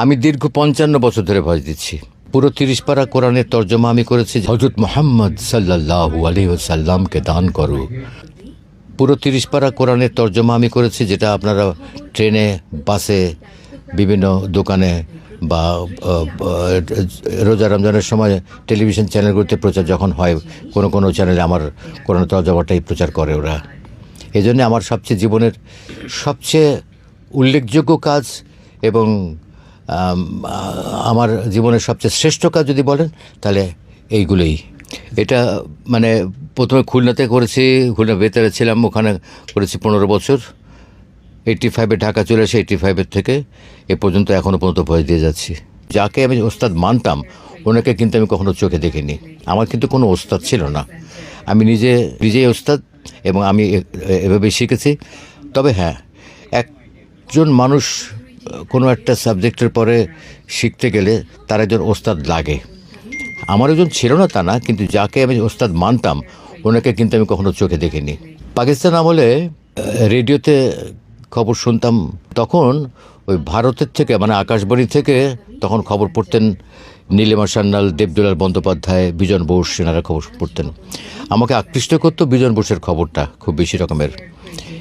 আমি দীর্ঘ ৫৫ বছর ধরে ভয়েস দিচ্ছি। পুরো ৩০ পারা কোরআনের তর্জমা আমি করেছি। হযরত মুহাম্মদ সাল্লাল্লাহু আলাইহি ওয়াসাল্লামকে দান করো। পুরো ৩০ পারা কোরআনের তর্জমা আমি করেছি, যেটা আপনারা ট্রেনে, বাসে, বিভিন্ন দোকানে বা রোজা রমজানের সময় টেলিভিশন চ্যানেলগুলোতে প্রচার যখন হয়, কোনো কোনো চ্যানেলে আমার কোরআনের তর্জমাটাই প্রচার করে ওরা। এই জন্যে আমার সবচেয়ে জীবনের সবচেয়ে উল্লেখযোগ্য কাজ এবং আমার জীবনের সবচেয়ে শ্রেষ্ঠ কাজ যদি বলেন তাহলে এইগুলোই। এটা মানে প্রথমে খুলনাতে করেছি, খুলনা বেতারে ছিলাম, ওখানে করেছি ১৫ বছর। 85-এ ঢাকা চলে আসে, 85-এর থেকে এ পর্যন্ত এখনও পর্যন্ত ভয়েস দিয়ে যাচ্ছি। যাকে আমি ওস্তাদ মানতাম ওনাকে কিন্তু আমি কখনো চোখে দেখিনি। আমার কিন্তু কোনো ওস্তাদ ছিল না, আমি নিজেই ওস্তাদ এবং আমি এভাবেই শিখেছি। তবে হ্যাঁ, একজন মানুষ কোনো একটা সাবজেক্টের পরে শিখতে গেলে তার একজন ওস্তাদ লাগে। আমার একজন ছিল না তা না, কিন্তু যাকে আমি ওস্তাদ মানতাম ওনাকে কিন্তু আমি কখনো চোখে দেখিনি। পাকিস্তান আমলে রেডিওতে খবর শুনতাম, তখন ওই ভারতের থেকে মানে আকাশবাণী থেকে তখন খবর পড়তেন নীলিমা সান্যাল, দেবদুলাল বন্দ্যোপাধ্যায়, বিজন বোস, সেনারা খবর পড়তেন। আমাকে আকৃষ্ট করতো বিজন বোসের খবরটা খুব বেশি রকমের,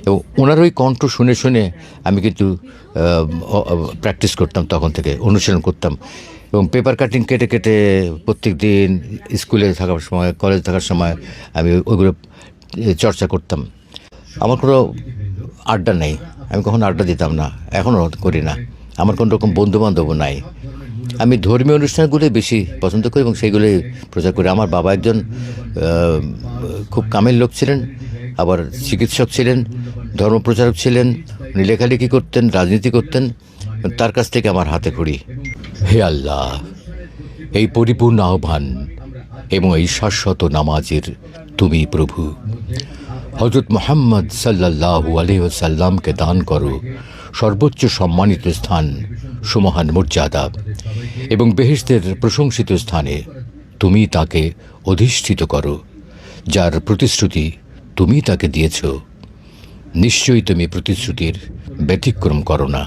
এবং ওনার ওই কণ্ঠ শুনে শুনে আমি কিন্তু প্র্যাকটিস করতাম, তখন থেকে অনুশীলন করতাম। এবং পেপার কাটিং কেটে কেটে প্রত্যেক দিন স্কুলে থাকার সময়, কলেজে থাকার সময় আমি ওইগুলো চর্চা করতাম। আমার কোনো আড্ডা নেই, আমি কখনো আড্ডা দিতাম না, এখনও করি না। আমার কোনো রকম বন্ধুবান্ধবও নাই। আমি ধর্মীয় অনুষ্ঠানগুলোই বেশি পছন্দ করি এবং সেইগুলোই প্রচার করি। আমার বাবা একজন খুব কামের লোক ছিলেন, আবার চিকিৎসক ছিলেন, ধর্মপ্রচারক ছিলেন, উনি লেখালেখি করতেন, রাজনীতি করতেন। তার কাছ থেকে আমার হাতে খড়ি। হে আল্লাহ, এই পরিপূর্ণ আহ্বান এবং এই শাশ্বত নামাজের তুমি প্রভু। হযরত মুহাম্মদ সাল্লাল্লাহু আলাইহি ওয়াসাল্লামকে দান করো সর্বোচ্চ সম্মানিত স্থান, সুমহান মর্যাদা এবং বেহেশতের প্রশংসিত স্থানে তুমি তাকে অধিষ্ঠিত করো, যার প্রতিশ্রুতি তুমি তাকে দিয়েছ। নিশ্চয়ই তুমি প্রতিশ্রুতির ব্যতিক্রম করো না।